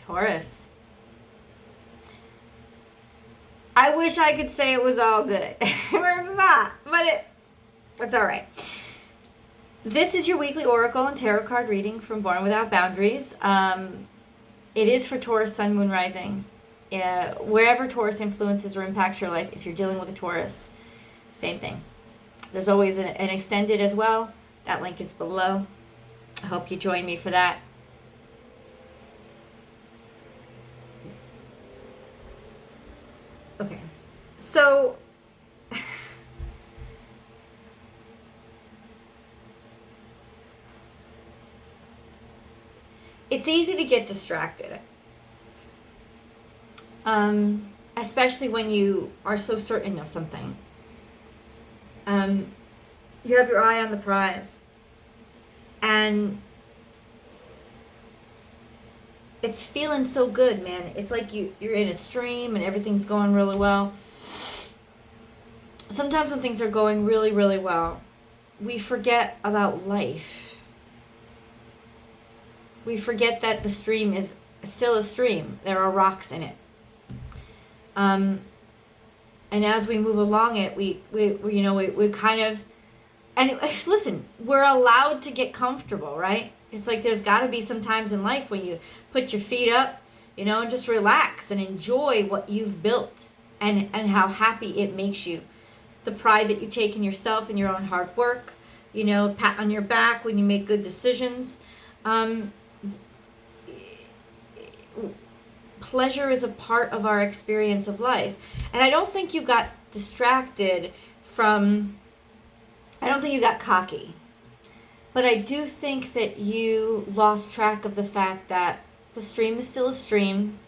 Taurus. I wish I could say it was all good. It's not, but it's all right. This is your weekly oracle and tarot card reading from Born Without Boundaries. It is for Taurus, Sun, Moon, Rising. Wherever Taurus influences or impacts your life, if you're dealing with a Taurus, same thing. There's always an extended as well. That link is below. I hope you join me for that. Okay, so it's easy to get distracted, especially when you are so certain of something. You have your eye on the prize, and it's feeling so good, man. It's like you're in a stream and everything's going really well. Sometimes when things are going really, really well, we forget about life. We forget that the stream is still a stream. There are rocks in it. And as we move along it, we kind of, and listen, we're allowed to get comfortable, right? It's like there's got to be some times in life when you put your feet up, and just relax and enjoy what you've built and how happy it makes you. The pride that you take in yourself and your own hard work, pat on your back when you make good decisions. Pleasure is a part of our experience of life. And I don't think you got distracted I don't think you got cocky. But I do think that you lost track of the fact that the stream is still a stream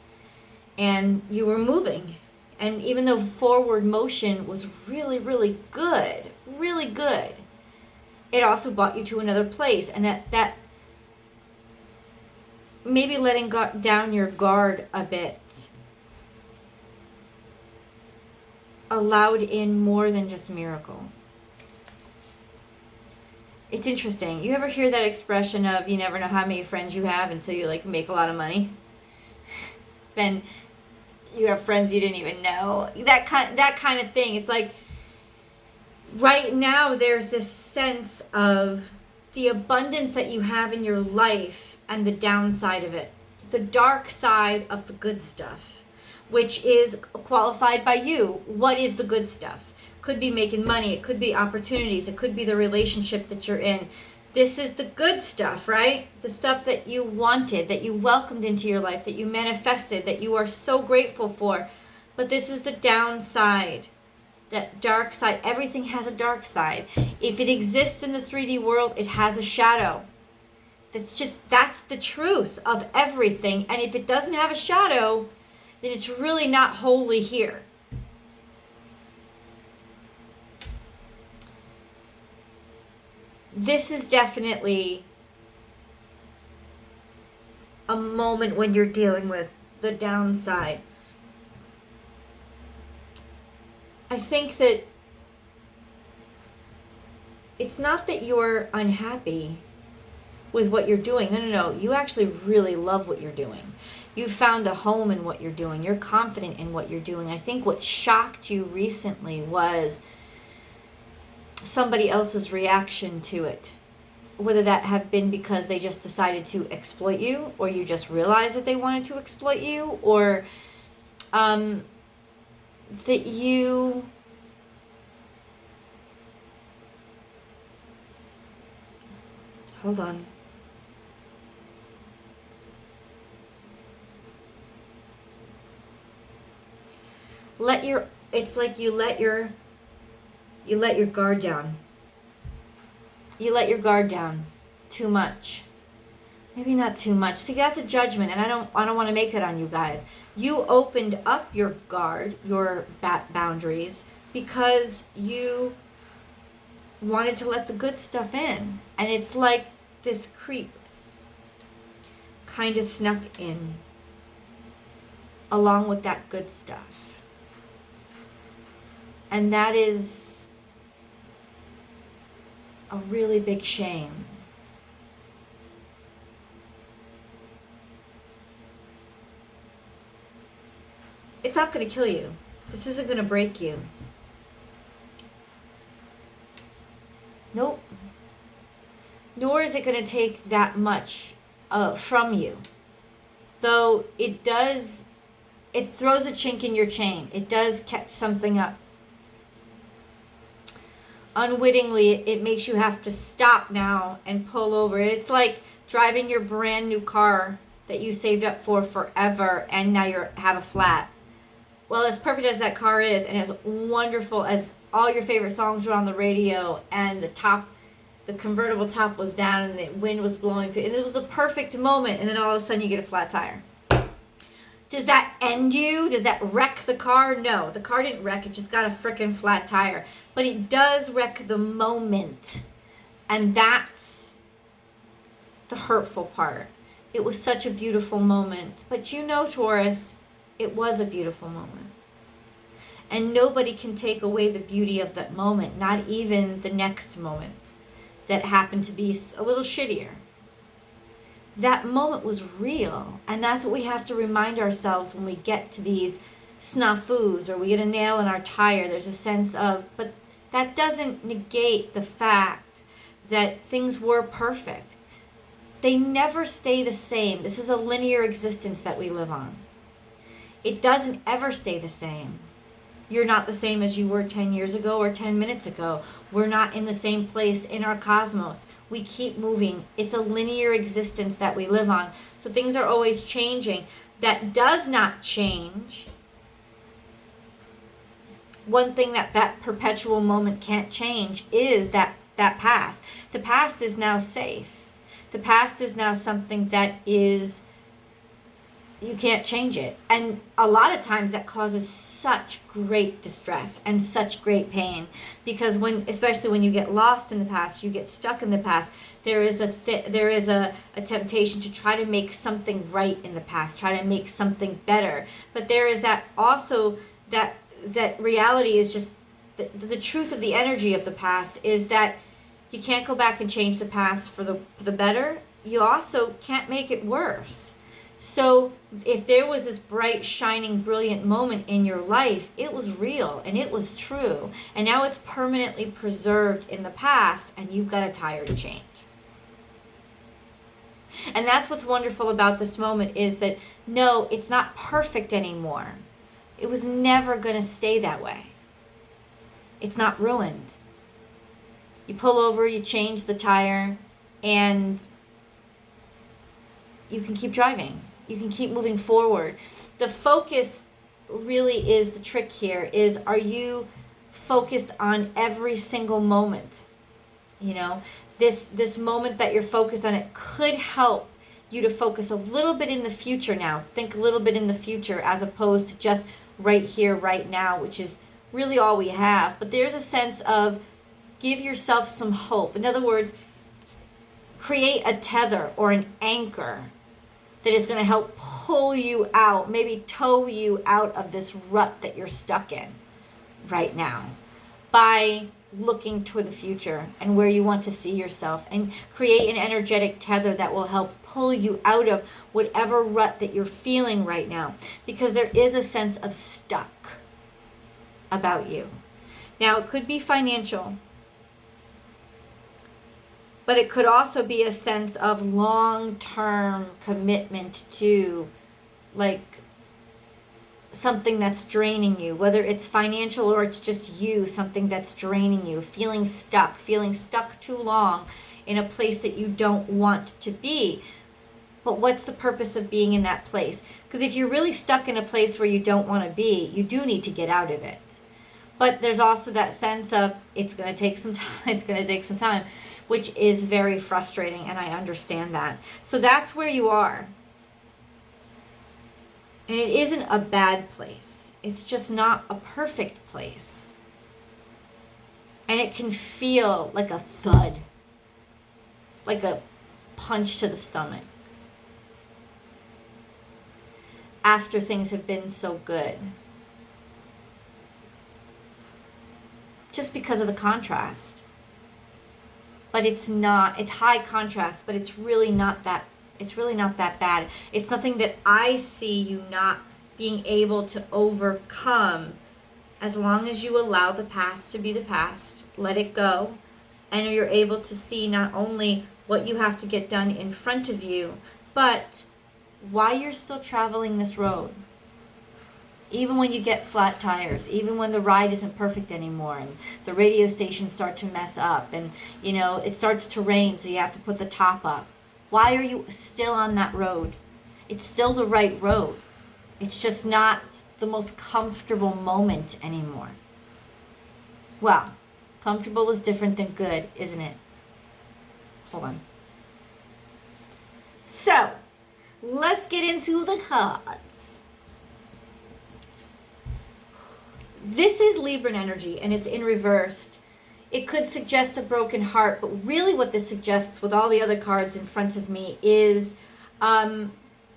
and you were moving. And even though forward motion was really, really good, it also brought you to another place. And that maybe letting down your guard a bit allowed in more than just miracles. It's interesting. You ever hear that expression of you never know how many friends you have until you make a lot of money? Then you have friends you didn't even know. That kind of thing. It's like right now there's this sense of the abundance that you have in your life and the downside of it. The dark side of the good stuff, which is qualified by you. What is the good stuff? Could be making money. It could be opportunities. It could be the relationship that you're in. This is the good stuff, right? The stuff that you wanted, that you welcomed into your life, that you manifested, that you are so grateful for. But this is the downside, that dark side. Everything has a dark side. If it exists in the 3D world, it has a shadow. That's the truth of everything. And if it doesn't have a shadow, then it's really not wholly here. This is definitely a moment when you're dealing with the downside. I think that it's not that you're unhappy with what you're doing. No. You actually really love what you're doing. You found a home in what you're doing. You're confident in what you're doing. I think what shocked you recently was somebody else's reaction to it. Whether that have been because they just decided to exploit you, or you just realized that they wanted to exploit you, or that you hold on. It's like you let your guard down. You let your guard down too much. Maybe not too much. See, that's a judgment, and I don't want to make that on you guys. You opened up your guard, your boundaries, because you wanted to let the good stuff in. And it's like this creep kind of snuck in along with that good stuff. And that is a really big shame. It's not going to kill you. This isn't going to break you. Nope. Nor is it going to take that much from you. Though it does, it throws a chink in your chain. It does catch something up. Unwittingly, it makes you have to stop now and pull over. It's like driving your brand new car that you saved up for forever, and now you have a flat. Well, as perfect as that car is, and as wonderful as all your favorite songs were on the radio, and the convertible top was down, and the wind was blowing through, and it was the perfect moment, and then all of a sudden you get a flat tire. Does that end you? Does that wreck the car? No, the car didn't wreck. It just got a freaking flat tire. But it does wreck the moment. And that's the hurtful part. It was such a beautiful moment. But you know, Taurus, it was a beautiful moment. And nobody can take away the beauty of that moment, not even the next moment that happened to be a little shittier. That moment was real, and that's what we have to remind ourselves when we get to these snafus or we get a nail in our tire. There's a sense of, but that doesn't negate the fact that things were perfect. They never stay the same. This is a linear existence that we live on. It doesn't ever stay the same. You're not the same as you were 10 years ago or 10 minutes ago. We're not in the same place in our cosmos. We keep moving. It's a linear existence that we live on. So things are always changing. That does not change. One thing that perpetual moment can't change is that past. The past is now safe. The past is now something that is, you can't change it. And a lot of times that causes such great distress and such great pain, because especially when you get lost in the past, you get stuck in the past, there is a temptation to try to make something right in the past, try to make something better. But there is that also that reality is just the truth of the energy of the past is that you can't go back and change the past for the better. You also can't make it worse. So if there was this bright, shining, brilliant moment in your life, it was real and it was true. And now it's permanently preserved in the past, and you've got a tire to change. And that's what's wonderful about this moment is that, no, it's not perfect anymore. It was never going to stay that way. It's not ruined. You pull over, you change the tire, and you can keep driving. You can keep moving forward. The focus really is the trick here, is are you focused on every single moment? You know, this moment that you're focused on, it could help you to focus a little bit in the future now. Think a little bit in the future as opposed to just right here, right now, which is really all we have. But there's a sense of give yourself some hope. In other words, create a tether or an anchor that is going to help pull you out, maybe tow you out of this rut that you're stuck in right now by looking toward the future and where you want to see yourself, and create an energetic tether that will help pull you out of whatever rut that you're feeling right now, because there is a sense of stuck about you. Now, it could be financial, but it could also be a sense of long-term commitment to, like, something that's draining you, whether it's financial or it's just you, something that's draining you, feeling stuck too long in a place that you don't want to be. But what's the purpose of being in that place? Because if you're really stuck in a place where you don't want to be, you do need to get out of it. But there's also that sense of it's going to take some time, which is very frustrating, and I understand that. So that's where you are. And it isn't a bad place. It's just not a perfect place. And it can feel like a thud, like a punch to the stomach, after things have been so good. Just because of the contrast. But it's high contrast, but it's really not that bad. It's nothing that I see you not being able to overcome, as long as you allow the past to be the past, let it go, and you're able to see not only what you have to get done in front of you, but why you're still traveling this road. Even when you get flat tires, even when the ride isn't perfect anymore, and the radio stations start to mess up, and it starts to rain, so you have to put the top up. Why are you still on that road? It's still the right road. It's just not the most comfortable moment anymore. Well, comfortable is different than good, isn't it? Hold on. So, let's get into the cards. This is Libran energy, and it's in reversed. It could suggest a broken heart, but really what this suggests with all the other cards in front of me is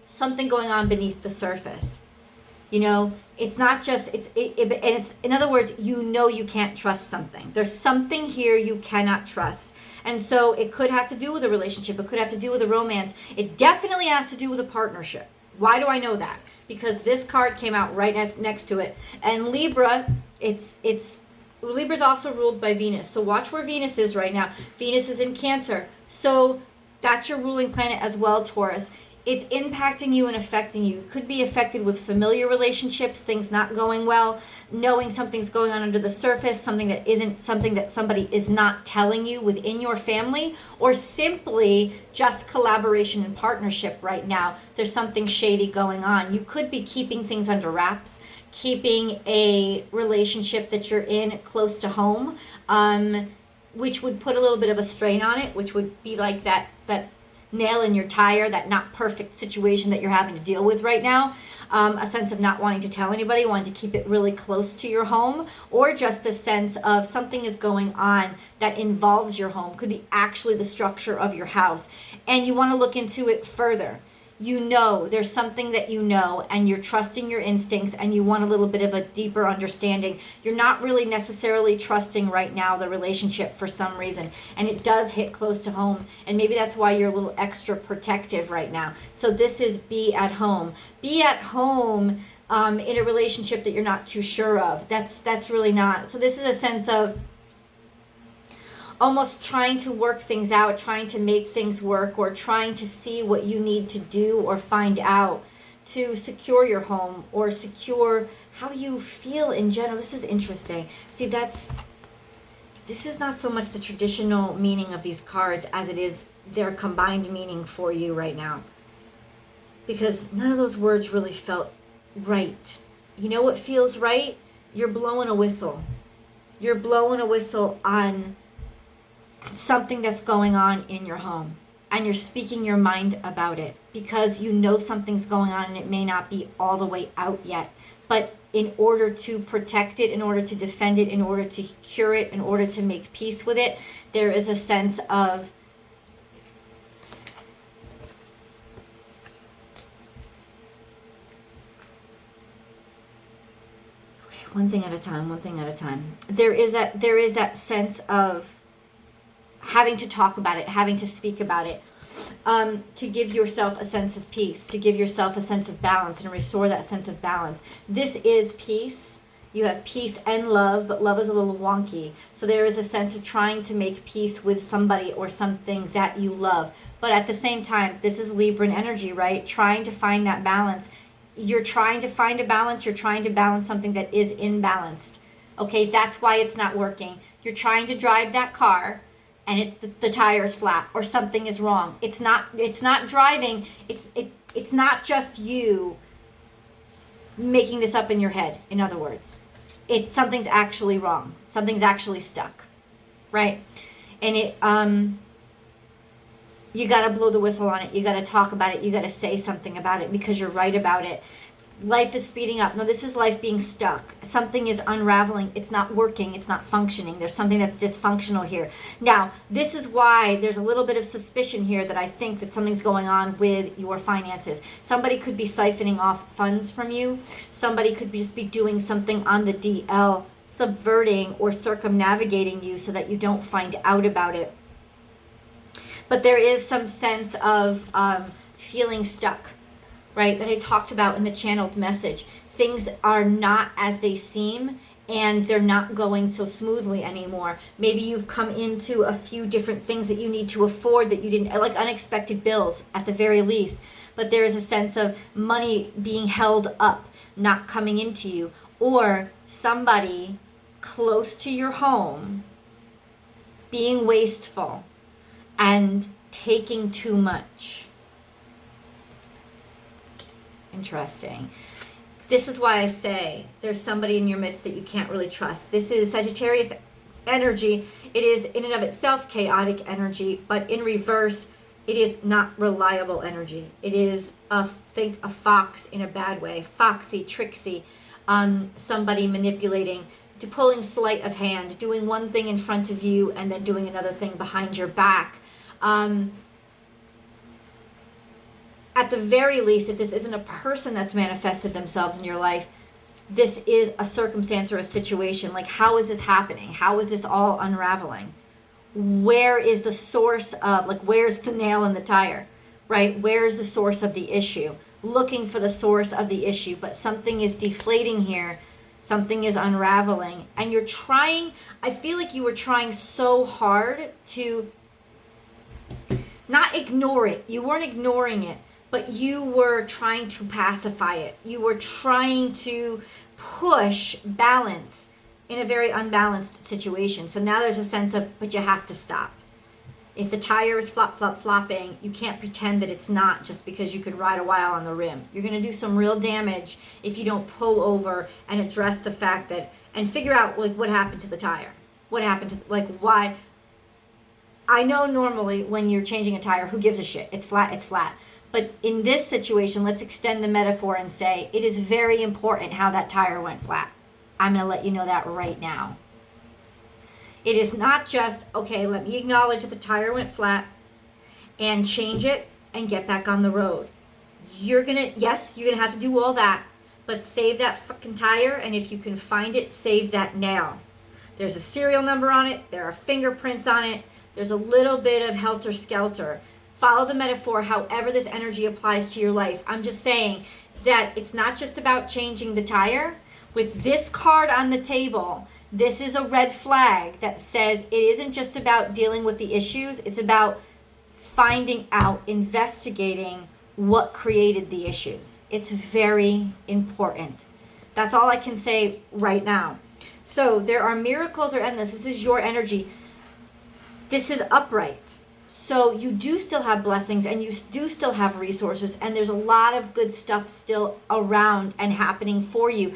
something going on beneath the surface. It's not just, it's in other words, you can't trust something. There's something here you cannot trust. And so it could have to do with a relationship. It could have to do with a romance. It definitely has to do with a partnership. Why do I know that? Because this card came out right next to it. And Libra, Libra's also ruled by Venus. So watch where Venus is right now. Venus is in Cancer. So that's your ruling planet as well, Taurus. It's impacting you and affecting you. You could be affected with familiar relationships, things not going well, knowing something's going on under the surface, something that isn't something that somebody is not telling you within your family, or simply just collaboration and partnership right now. There's something shady going on. You could be keeping things under wraps, keeping a relationship that you're in close to home, which would put a little bit of a strain on it, which would be like that nail in your tire, that not perfect situation that you're having to deal with right now. A sense of not wanting to tell anybody, wanting to keep it really close to your home, or just a sense of something is going on that involves your home. Could be actually the structure of your house, and you want to look into it further. There's something that and you're trusting your instincts, and you want a little bit of a deeper understanding. You're not really necessarily trusting right now the relationship for some reason, and it does hit close to home, and maybe that's why you're a little extra protective right now. So this is be at home in a relationship that you're not too sure of. That's really not. So this is a sense of almost trying to work things out, trying to make things work, or trying to see what you need to do or find out to secure your home or secure how you feel in general. This is interesting. See, this is not so much the traditional meaning of these cards as it is their combined meaning for you right now. Because none of those words really felt right. You know what feels right? You're blowing a whistle. You're blowing a whistle on something that's going on in your home, and you're speaking your mind about it because something's going on, and it may not be all the way out yet, but in order to protect it, in order to defend it, in order to cure it, in order to make peace with it, there is a sense of one thing at a time. There is that sense of having to talk about it, having to speak about it, to give yourself a sense of peace, to give yourself a sense of balance and restore that sense of balance. This is peace. You have peace and love, but love is a little wonky. So there is a sense of trying to make peace with somebody or something that you love. But at the same time, this is Libran energy, right? Trying to find that balance. You're trying to find a balance. You're trying to balance something that is imbalanced. Okay, that's why it's not working. You're trying to drive that car, and it's the tire's flat, or something is wrong. It's not driving. It's not just you making this up in your head. In other words, something's actually wrong. Something's actually stuck, right? And you got to blow the whistle on it. You got to talk about it. You got to say something about it because you're right about it. Life is speeding up. No, this is life being stuck. Something is unraveling. It's not working. It's not functioning. There's something that's dysfunctional here. Now, this is why there's a little bit of suspicion here that I think that something's going on with your finances. Somebody could be siphoning off funds from you. Somebody could just be doing something on the DL, subverting or circumnavigating you so that you don't find out about it. But there is some sense of feeling stuck. right, that I talked about in the channeled message. Things are not as they seem, and they're not going so smoothly anymore. Maybe you've come into a few different things that you need to afford that you didn't, like unexpected bills at the very least. But there is a sense of money being held up, not coming into you, or somebody close to your home being wasteful and taking too much. Interesting. This is why I say there's somebody in your midst that you can't really trust. This is Sagittarius energy. It is in and of itself chaotic energy, but in reverse, it is not reliable energy. It is a fox in a bad way, foxy, tricksy, somebody manipulating, pulling sleight of hand, doing one thing in front of you and then doing another thing behind your back. At the very least, if this isn't a person that's manifested themselves in your life, this is a circumstance or a situation. Like, how is this happening? How is this all unraveling? Where is the source of, like, where's the nail in the tire, right? Where's the source of the issue? Looking for the source of the issue, but something is deflating here. Something is unraveling. And you're trying, I feel like you were trying so hard to not ignore it. You weren't ignoring it, but you were trying to pacify it. You were trying to push balance in a very unbalanced situation. So now there's a sense of, but you have to stop. If the tire is flopping, you can't pretend that it's not just because you could ride a while on the rim. You're going to do some real damage if you don't pull over and address the fact that, and figure out, like, what happened to the tire. What happened to, like, why? I know normally when you're changing a tire, who gives a shit? It's flat, it's flat. But in this situation, let's extend the metaphor and say it is very important how that tire went flat. I'm going to let you know that right now. It is not just, okay, let me acknowledge that the tire went flat and change it and get back on the road. You're going to, yes, you're going to have to do all that, but save that fucking tire, and if you can find it, save that nail. There's a serial number on it. There are fingerprints on it. There's a little bit of helter-skelter. Follow the metaphor however this energy applies to your life. I'm just saying that it's not just about changing the tire. With this card on the table, this is a red flag that says it isn't just about dealing with the issues. It's about finding out, investigating what created the issues. It's very important. That's all I can say right now. So there are miracles are endless. This is your energy. This is upright. So you do still have blessings and you do still have resources, and there's a lot of good stuff still around and happening for you.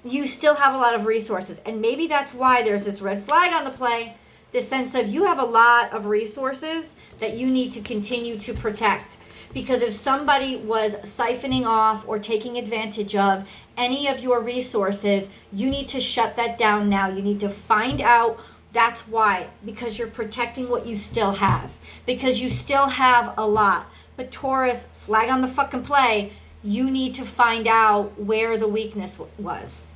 You still have a lot of resources, and maybe that's why there's this red flag on the play, this sense of you have a lot of resources that you need to continue to protect. Because if somebody was siphoning off or taking advantage of any of your resources, you need to shut that down now. You need to find out. That's why, because you're protecting what you still have, because you still have a lot. But Taurus, flag on the fucking play, you need to find out where the weakness was.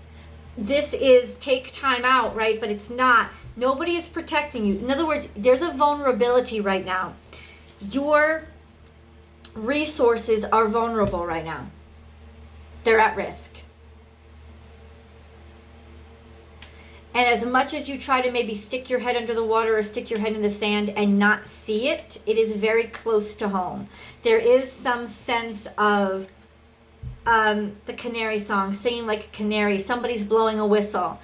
This is take time out, right? But it's not. Nobody is protecting you. In other words, there's a vulnerability right now. Your resources are vulnerable right now. They're at risk. And as much as you try to maybe stick your head under the water or stick your head in the sand and not see it, it is very close to home. There is some sense of the canary song, singing like a canary. Somebody's blowing a whistle.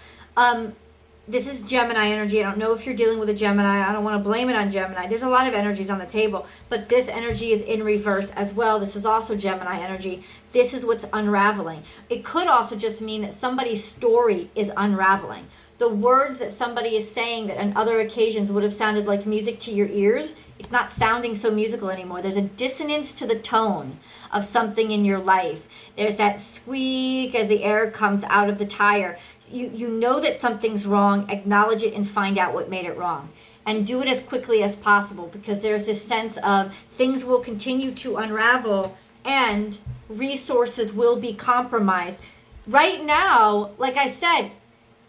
This is Gemini energy. I don't know if you're dealing with a Gemini. I don't want to blame it on Gemini. There's a lot of energies on the table, but this energy is in reverse as well. This is also Gemini energy. This is what's unraveling. It could also just mean that somebody's story is unraveling. The words that somebody is saying that on other occasions would have sounded like music to your ears, it's not sounding so musical anymore. There's a dissonance to the tone of something in your life. There's that squeak as the air comes out of the tire. You know that something's wrong, acknowledge it and find out what made it wrong. And do it as quickly as possible, because there's this sense of things will continue to unravel and resources will be compromised. Right now, like I said,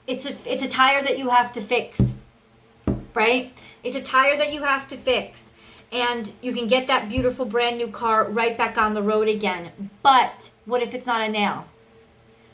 it's a tire that you have to fix, right? It's a tire that you have to fix. And you can get that beautiful brand new car right back on the road again. But what if it's not a nail?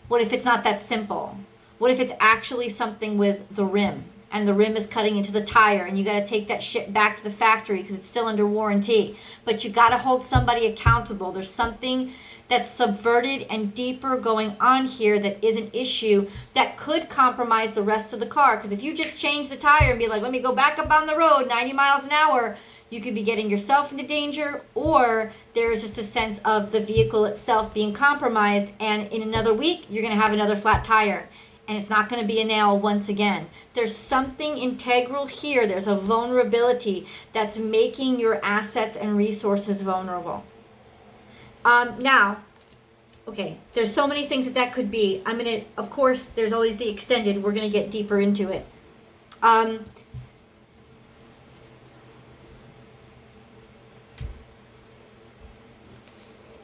What if it's not that simple? What if it's actually something with the rim, and the rim is cutting into the tire, and you got to take that shit back to the factory because it's still under warranty? But you got to hold somebody accountable. There's something that's subverted and deeper going on here that is an issue that could compromise the rest of the car. Because if you just change the tire and be like, let me go back up on the road 90 miles an hour, you could be getting yourself into danger, or there is just a sense of the vehicle itself being compromised, and in another week you're going to have another flat tire, and it's not going to be a nail once again. There's something integral here. There's a vulnerability that's making your assets and resources vulnerable. Now, okay, there's so many things that could be. I'm going to, of course, there's always the extended. We're going to get deeper into it.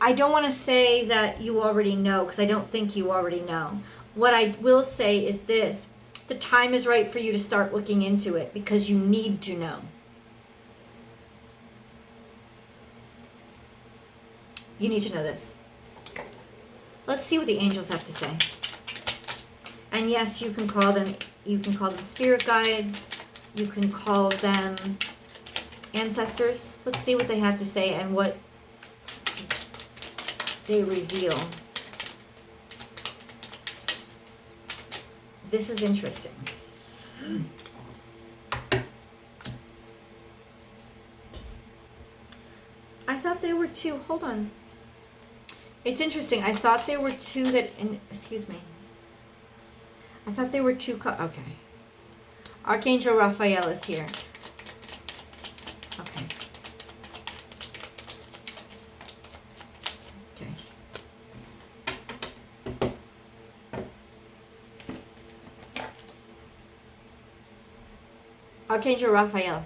I don't want to say that you already know, because I don't think you already know. What I will say is this: the time is right for you to start looking into it, because you need to know. You need to know this. Let's see what the angels have to say. And yes, you can call them spirit guides. You can call them ancestors. Let's see what they have to say and what they reveal. This is interesting. I thought there were two. Hold on. It's interesting. I thought there were two that, excuse me. I thought there were two. Okay. Archangel Raphael is here. Okay. Okay. Archangel Raphael.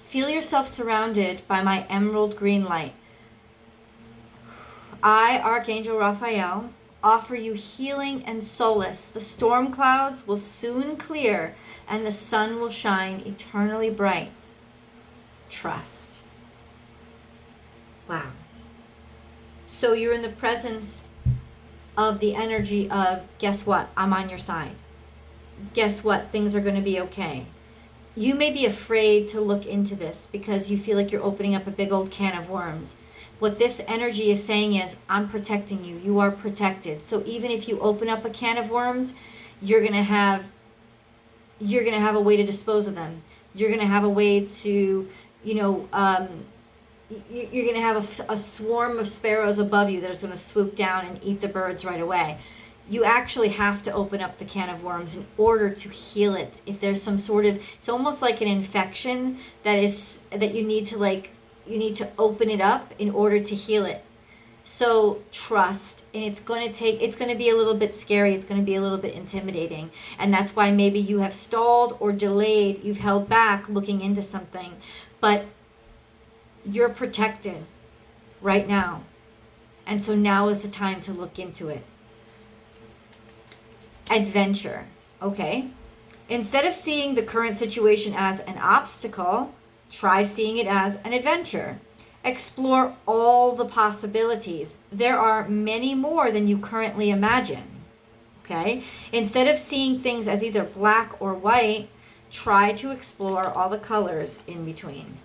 Feel yourself surrounded by my emerald green light. I, Archangel Raphael, offer you healing and solace. The storm clouds will soon clear and the sun will shine eternally bright. Trust. Wow. So you're in the presence of the energy of, guess what? I'm on your side. Guess what? Things are going to be okay. You may be afraid to look into this because you feel like you're opening up a big old can of worms. What this energy is saying is, I'm protecting you. You are protected. So even if you open up a can of worms, you're going to have a way to dispose of them. You're going to have a way to, you're going to have a swarm of sparrows above you that's going to swoop down and eat the birds right away. You actually have to open up the can of worms in order to heal it. If there's some sort of, it's almost like an infection that you need to open it up in order to heal it. So trust, and it's going to be a little bit scary. It's going to be a little bit intimidating. And that's why maybe you have stalled or delayed. You've held back looking into something, but you're protected right now. And so now is the time to look into it. Adventure. Okay. Instead of seeing the current situation as an obstacle, try seeing it as an adventure. Explore all the possibilities. There are many more than you currently imagine. Okay? Instead of seeing things as either black or white, try to explore all the colors in between.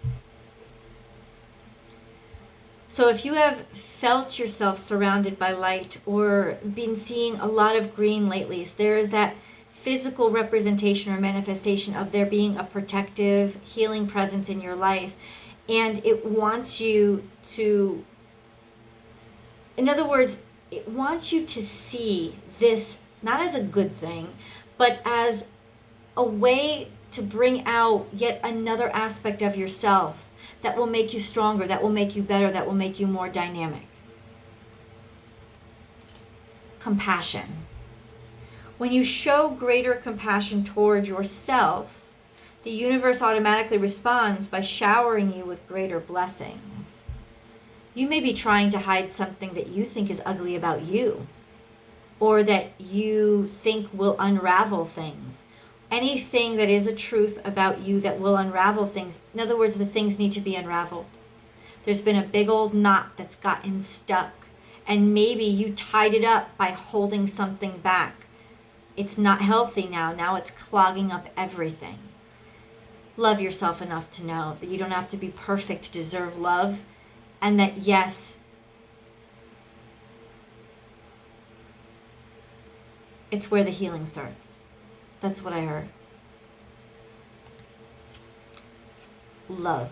So if you have felt yourself surrounded by light or been seeing a lot of green lately, so there is that physical representation or manifestation of there being a protective, healing presence in your life. And it wants you to, in other words, it wants you to see this not as a good thing, but as a way to bring out yet another aspect of yourself that will make you stronger, that will make you better, that will make you more dynamic. Compassion. When you show greater compassion toward yourself, the universe automatically responds by showering you with greater blessings. You may be trying to hide something that you think is ugly about you, or that you think will unravel things, anything that is a truth about you that will unravel things. In other words, the things need to be unraveled. There's been a big old knot that's gotten stuck, and maybe you tied it up by holding something back. It's not healthy now. Now it's clogging up everything. Love yourself enough to know that you don't have to be perfect to deserve love, and that yes, it's where the healing starts. That's what I heard. Love.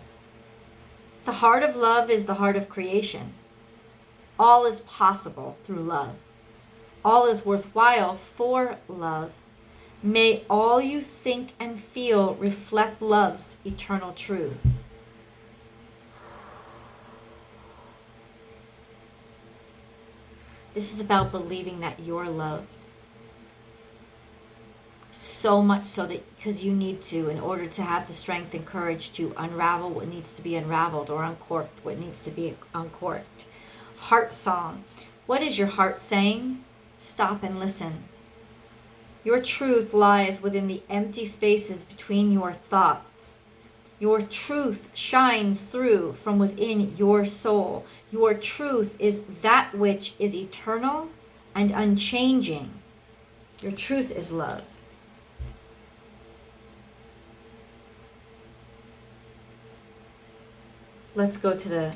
The heart of love is the heart of creation. All is possible through love. All is worthwhile for love. May all you think and feel reflect love's eternal truth. This is about believing that you're loved. So much so that because you need to, in order to have the strength and courage to unravel what needs to be unraveled, or uncorked what needs to be uncorked. Heart song. What is your heart saying? Stop and listen. Your truth lies within the empty spaces between your thoughts. Your truth shines through from within your soul. Your truth is that which is eternal and unchanging. Your truth is love. Let's go to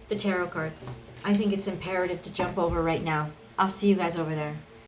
the tarot cards. I think it's imperative to jump over right now. I'll see you guys over there.